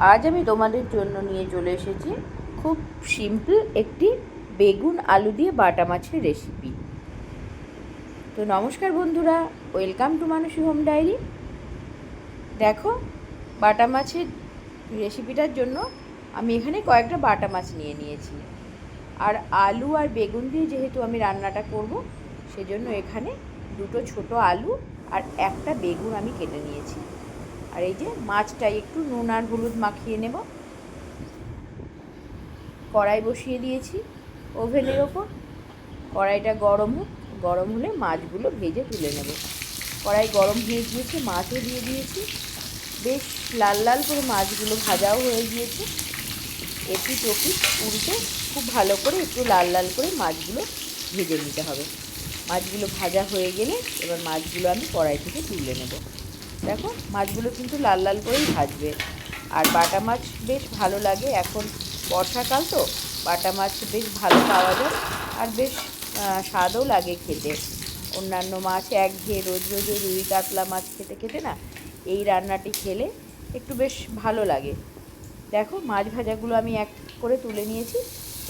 আজ আমি তোমাদের জন্য নিয়ে চলে এসেছি খুব সিম্পল একটি বেগুন আলু দিয়ে বাটা মাছের রেসিপি। তো নমস্কার বন্ধুরা, welcome to Mansi home diary. দেখো, বাটা মাছের রেসিপিটার জন্য আমি এখানে কয়েকটা বাটা মাছ নিয়ে নিয়েছি। আর আলু আর বেগুন দিয়ে যেহেতু আমি রান্নাটা করব, সেজন্য এখানে দুটো ছোট আলু আর একটা বেগুন আমি কেটে নিয়েছি। আর এই যে মাছটা একটু নুন আর হলুদ মাখিয়ে নেব। কড়াই বসিয়ে দিয়েছি ওভেনের ওপর। কড়াইটা গরম হলে মাছগুলো ভেজে তুলে নেব। কড়াই গরম হয়ে গিয়েছে, মাছও দিয়ে দিয়েছি। বেশ লাল লাল করে মাছগুলো ভাজাও হয়ে গিয়েছে। এপিঠ ওপিঠ উল্টে খুব ভালো করে একটু লাল লাল করে মাছগুলো ভেজে নিতে হবে। মাছগুলো ভাজা হয়ে গেলে এবার মাছগুলো আমি কড়াই থেকে তুলে নেব। দেখো, মাছগুলো কিন্তু লাল লাল করেই ভাজবে। আর বাটা মাছ বেশ ভালো লাগে, এখন বর্ষাকাল তো বাটা মাছ বেশ ভালো পাওয়া যায় আর বেশ স্বাদও লাগে খেতে। অন্যান্য মাছ একঘেয়ে রোজ রোজ রুই কাতলা মাছ খেতে খেতে না, এই রান্নাটি খেলে একটু বেশ ভালো লাগে। দেখো, মাছ ভাজাগুলো আমি এক করে তুলে নিয়েছি।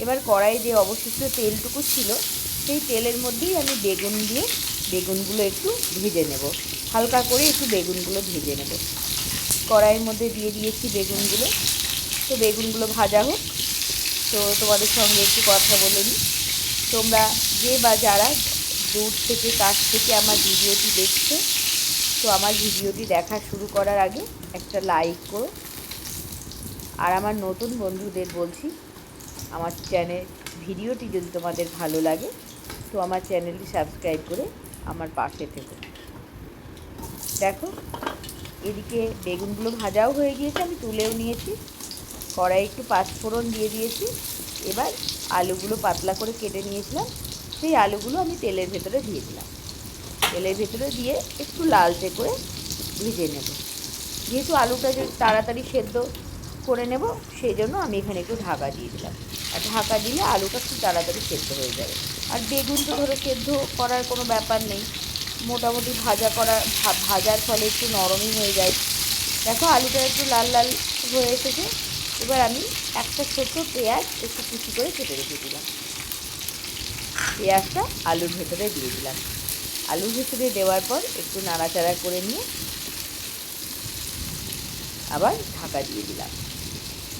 এবার কড়াইয়ে যে অবশিষ্ট তেলটুকু ছিল, সেই তেলের মধ্যেই আমি বেগুন দিয়ে বেগুনগুলো একটু ভেজে নেব। হালকা করে একটু বেগুনগুলো ভেজে নেব। কড়াইয়ের মধ্যে দিয়ে দিয়েছি বেগুনগুলো। তো বেগুনগুলো ভাজা হোক। তো তোমাদের সঙ্গে একটু কথা বলে নিই। তোমরা যে বা যারা দূর থেকে কাছ থেকে আমার ভিডিওটি দেখছো, তো আমার ভিডিওটি দেখা শুরু করার আগে একটা লাইক করো। আর আমার নতুন বন্ধুদের বলছি, আমার ভিডিওটি যদি তোমাদের ভালো লাগে, তো আমার চ্যানেলটি সাবস্ক্রাইব করে আমার পাশে থেকো। দেখো, এদিকে বেগুনগুলো ভাজাও হয়ে গিয়েছে, আমি তুলেও নিয়েছি। কড়াই একটু পাঁচফোড়ন দিয়ে দিয়েছি। এবার আলুগুলো পাতলা করে কেটে নিয়েছিলাম, সেই আলুগুলো আমি তেলের ভেতরে দিয়ে দিলাম। তেলের ভেতরে দিয়ে একটু লালচে করে ভেজে নেব। যেহেতু আলুটা যে তাড়াতাড়ি সেদ্ধ করে নেব, সেই জন্য আমি এখানে একটু ঢাকা দিয়ে দিলাম। আর ঢাকা দিলে আলুটা খুব তাড়াতাড়ি সেদ্ধ হয়ে যাবে। আর বেগুন তো ধরো সেদ্ধ করার কোনো ব্যাপার নেই, মোটামুটি ভাজার ফলে একটু নরমই হয়ে যায়। দেখো, আলুটা একটু লাল লাল হয়ে এসেছে। এবার আমি একটা ছোট পেঁয়াজ একটু কুচি করে কেটে রেখে দিলাম। পেঁয়াজটা আলুর ভেতরে দিয়ে দিলাম। আলুর ভেতরে দেওয়ার পর একটু নাড়াচাড়া করে নিয়ে আবার ঢাকা দিয়ে দিলাম।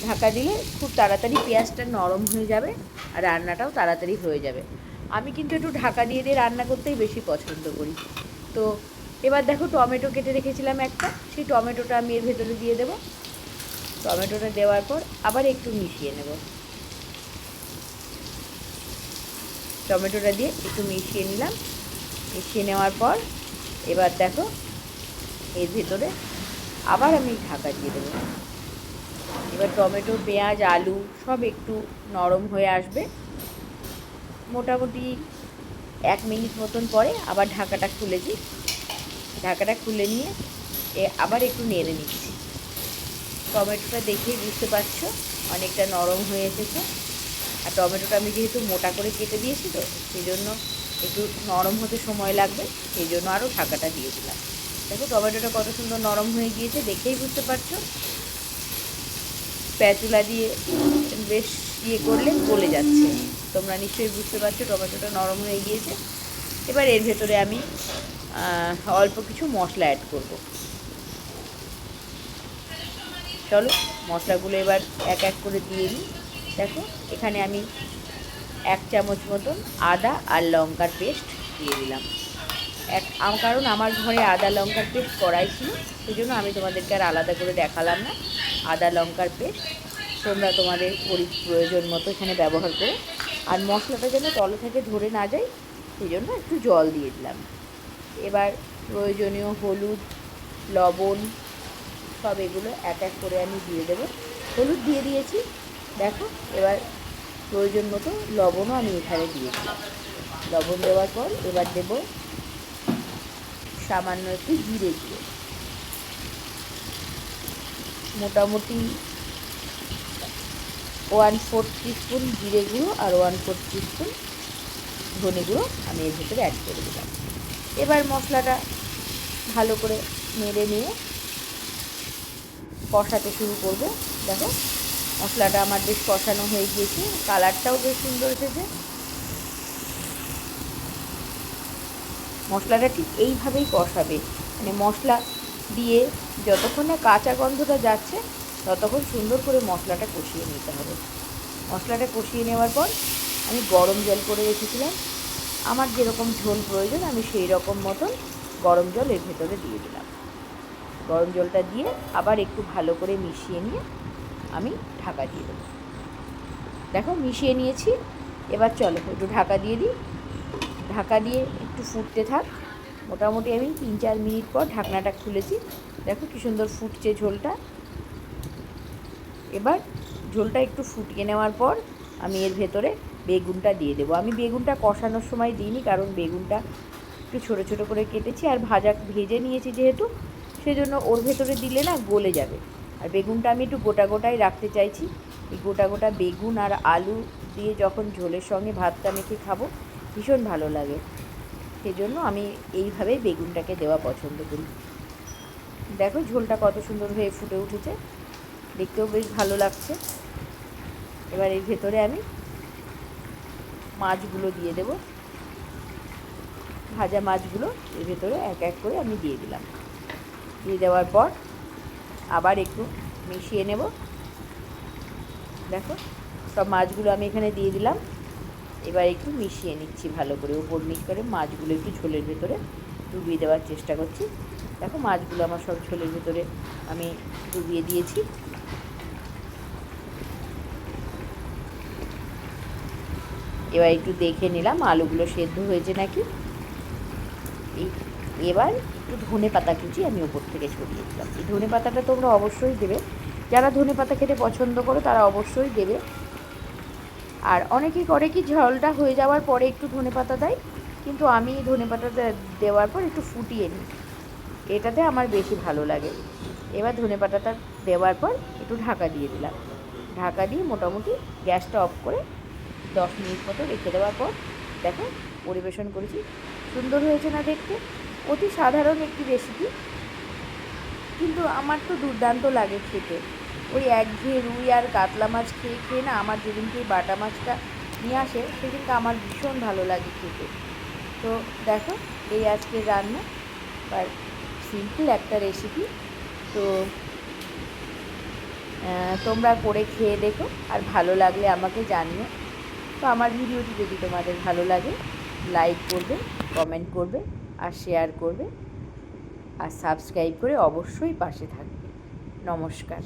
ঢাকা দিলে খুব তাড়াতাড়ি পেঁয়াজটা নরম হয়ে যাবে আর রান্নাটাও তাড়াতাড়ি হয়ে যাবে। আমি কিন্তু একটু ঢাকা দিয়ে দিয়ে রান্না করতেই বেশি পছন্দ করি। তো এবার দেখো, টমেটো কেটে রেখেছিলাম একটা, সেই টমেটোটা আমি এর ভেতরে দিয়ে দেব। টমেটোটা দেওয়ার পর আবার একটু মিশিয়ে নেব। টমেটোটা দিয়ে একটু মিশিয়ে নিলাম। মিশিয়ে নেওয়ার পর এবার দেখো, এর ভেতরে আবার আমি ঢাকা দিয়ে দেবো। এবার টমেটো, পেঁয়াজ, আলু সব একটু নরম হয়ে আসবে। মোটামুটি 1 মিনিট মতন পরে আবার ঢাকাটা খুলেছি। ঢাকাটা খুলে নিয়ে আবার একটু নেড়ে নিচ্ছি। টমেটোটা দেখেই বুঝতে পারছো অনেকটা নরম হয়ে এসেছে। আর টমেটোটা আমি যেহেতু মোটা করে কেটে দিয়েছি, তো সেই জন্য একটু নরম হতে সময় লাগবে, সেই জন্য আরও ঢাকাটা দিয়ে দিলাম। দেখো, টমেটোটা কত সুন্দর নরম হয়ে গিয়েছে, দেখেই বুঝতে পারছো। স্প্যাচুলা দিয়ে বেশ করলে গলে যাচ্ছে। তোমরা নিশ্চয়ই বুঝতে পারছো টমেটোটা নরম হয়ে গিয়েছে। এবার এর ভেতরে আমি অল্প কিছু মশলা অ্যাড করব। চলো, মশলাগুলো এবার এক এক করে দিয়ে নিই। দেখো, এখানে আমি 1 চামচ মতন আদা আর লঙ্কার পেস্ট দিয়ে দিলাম। কারণ আমার ঘরে আদা লঙ্কার পেস্ট করাই ছিল, সেই জন্য আমি তোমাদেরকে আর আলাদা করে দেখালাম না। আদা লঙ্কার পেস্ট তোমরা তোমাদের প্রয়োজন মতো এখানে ব্যবহার করো। আর মশলাটা যেন তলে থেকে ধরে না যায়, সেই জন্য একটু জল দিয়ে দিলাম। এবার প্রয়োজনীয় হলুদ, লবণ সব এগুলো এক এক করে আমি দিয়ে দেবো। হলুদ দিয়ে দিয়েছি। দেখো, এবার প্রয়োজন মতো লবণও আমি এখানে দিয়ে দিলাম। লবণ দেওয়ার পর এবার দেব সামান্য একটু জিরে দিয়ে, মোটামুটি 1/4 টিস্পুন জিরে গুঁড়ো আর 1/4 টিস্পুন ধনে গুঁড়ো আমি এর ভেতরে অ্যাড করে দিলাম। এবার মশলাটা ভালো করে নেড়ে নিয়ে কষাতে শুরু করব। দেখো মশলাটা আমার বেশ কষানো হয়ে গিয়েছে, কালারটাও বেশ সুন্দর এসেছে। মশলাটা ঠিক এইভাবেই কষাবে, মানে মশলা দিয়ে যতক্ষণ না কাঁচা গন্ধটা যাচ্ছে ততক্ষণ সুন্দর করে মশলাটা কষিয়ে নিতে হবে। মশলাটা কষিয়ে নেওয়ার পর আমি গরম জল করে রেখেছিলাম, আমার যেরকম ঝোল প্রয়োজন আমি সেই রকম মতন গরম জল এর ভেতরে দিয়ে দিলাম। গরম জলটা দিয়ে আবার একটু ভালো করে মিশিয়ে নিয়ে আমি ঢাকা দিয়ে দেবো। দেখো মিশিয়ে নিয়েছি, এবার চলো একটু ঢাকা দিয়ে দিই। ঢাকা দিয়ে একটু ফুটতে থাক। মোটামুটি আমি 3-4 মিনিট পর ঢাকনাটা খুলেছি, দেখো কী সুন্দর ফুটছে ঝোলটা। এবার ঝোলটা একটু ফুটিয়ে নেওয়ার পর আমি এর ভেতরে বেগুনটা দিয়ে দেবো। আমি বেগুনটা কষানোর সময় দিইনি, কারণ বেগুনটা একটু ছোটো ছোটো করে কেটেছি আর ভেজে নিয়েছি যেহেতু, সেজন্য ওর ভেতরে দিলে না গলে যাবে। আর বেগুনটা আমি একটু গোটা গোটাই রাখতে চাইছি। এই গোটা গোটা বেগুন আর আলু দিয়ে যখন ঝোলের সঙ্গে ভাতটা মেখে খাবো ভীষণ ভালো লাগে, সেজন্য আমি এইভাবেই বেগুনটাকে দেওয়া পছন্দ করি। দেখো ঝোলটা কত সুন্দর হয়ে ফুটে উঠেছে, দেখতেও বেশ ভালো লাগছে। এবার এর ভেতরে আমি মাছগুলো দিয়ে দেব। ভাজা মাছগুলো এর ভেতরে এক এক করে আমি দিয়ে দিলাম। দিয়ে দেওয়ার পর আবার একটু মিশিয়ে নেব। দেখো সব মাছগুলো আমি এখানে দিয়ে দিলাম। এবার একটু মিশিয়ে নিচ্ছি ভালো করে, উপর নিচ করে মাছগুলো একটু ঝোলের ভেতরে ডুবিয়ে দেওয়ার চেষ্টা করছি। দেখো মাছগুলো আমার সব ঝোলের ভেতরে আমি ডুবিয়ে দিয়েছি। এবার একটু দেখে নিলাম আলুগুলো সেদ্ধ হয়েছে নাকি। এবার একটু ধনে পাতা কুচি আমি ওপর থেকে ছড়িয়ে দিলাম। এই ধনে পাতাটা তোমরা অবশ্যই দেবে, যারা ধনে পাতা খেতে পছন্দ করো তারা অবশ্যই দেবে। আর অনেকেই করে কি ঝোলটা হয়ে যাওয়ার পরে একটু ধনে পাতা দেয়, কিন্তু আমি ধনে পাতাটা দেওয়ার পর একটু ফুটিয়ে নিই, এটাতে আমার বেশি ভালো লাগে। এবার ধনে পাতাটা দেওয়ার পর একটু ঢাকা দিয়ে দিলাম। ঢাকা দিয়ে মোটামুটি গ্যাসটা অফ করে 10 মিনিট মতো রেখে দেওয়ার পর দেখো পরিবেশন করেছি। সুন্দর হয়েছে না দেখতে? অতি সাধারণ একটি রেসিপি, কিন্তু আমার তো দুর্দান্ত লাগে খেতে। ওই একঘেয়ে রুই আর কাতলা মাছ খেয়ে খেয়ে না আমার যেদিনকে এই বাটা মাছটা নিয়ে আসে সেদিনকে আমার ভীষণ ভালো লাগে খেতে। তো দেখো এই আজকের রান্না, আর সিম্পল একটা রেসিপি। তো তোমরা করে খেয়ে দেখো, আর ভালো লাগলে আমাকে জানিও। তো আমার ভিডিওটি যদি তোমাদের ভালো লাগে লাইক করবে, কমেন্ট করবে আর শেয়ার করবে, আর সাবস্ক্রাইব করে অবশ্যই পাশে থাকবে। নমস্কার।